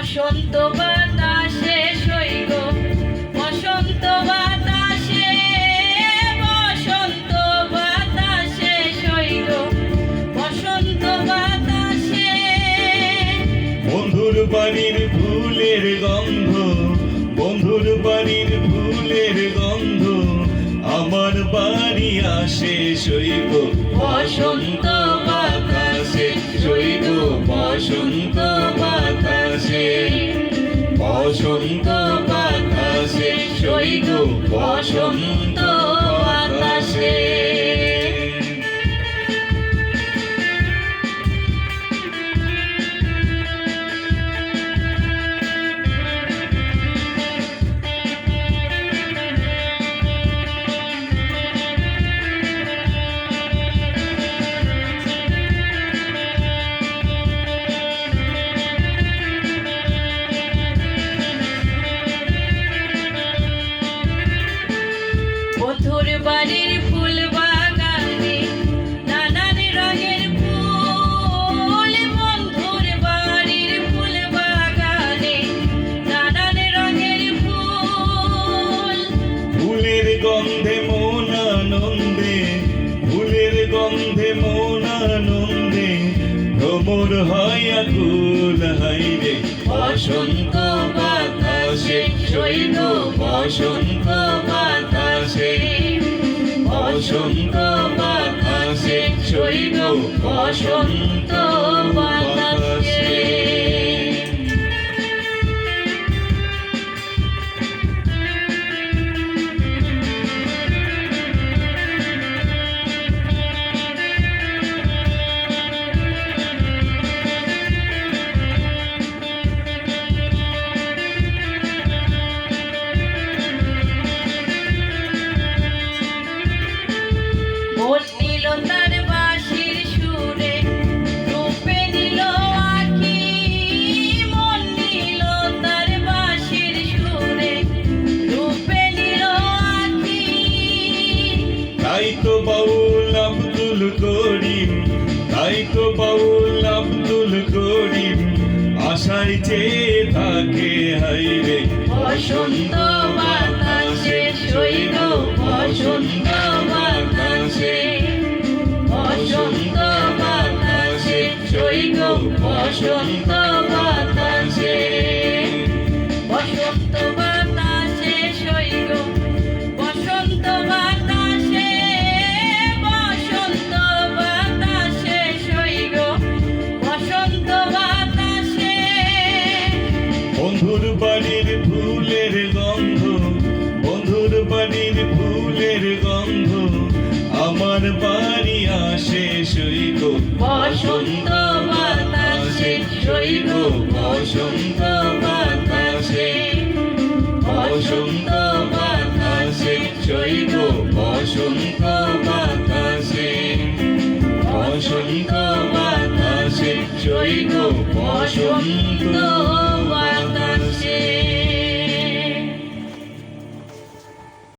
বসন্ত বাতাসে সইল বসন্ত বাতাসে বসন্ত বাতাসে সইল বসন্ত বাতাসে বন্ধুর বাড়ির ফুলের গন্ধ বন্ধুর বাড়ির ফুলের গন্ধ আমার বাড়ি আসে সইব বসন্ত বাতাসে সইল বসন্ত বাতাসে বসন্ত বাতাসে সইল বসন্ত বাতাসে বন্ধুর বাড়ির ফুল বাগানে নানান রঙের ফুল বন্ধুর বাড়ির ফুল বাগানে নানান রঙের ফুল ফুলের গন্ধে মন আনন্দে ফুলের গন্ধে মন আনন্দে ভ্রমর হয় আকুল হাইরে বসন্ত বাতাসে সইল বসন্ত বাতাসে বসন্ত বাতাসে সইল বসন্ত বাতাসে মন নিল তার বাঁশির সুরে রূপে নিল আঁখি মন নিল তার বাঁশির সুরে রূপে নিল আঁখি তাই তো বাউল আব্দুল করিম তাই তো বাউল আব্দুল করিম আশায় চেয়ে থাকে হাইরে বসন্ত বাতাসে সইল বসন্ত বাতাসে বসন্ত বাতাসে সইল বসন্ত বাতাসে বসন্ত বাতাসে সইল বসন্ত বাতাসে বসন্ত বাতাসে সইল বসন্ত বাতাসে বন্ধুর বাড়ির ফুলের গন্ধ বন্ধুর বাড়ির ফুলের গন্ধ আমার বাড়ি আসে সইব বসন্ত বাতাসে সইল বসন্ত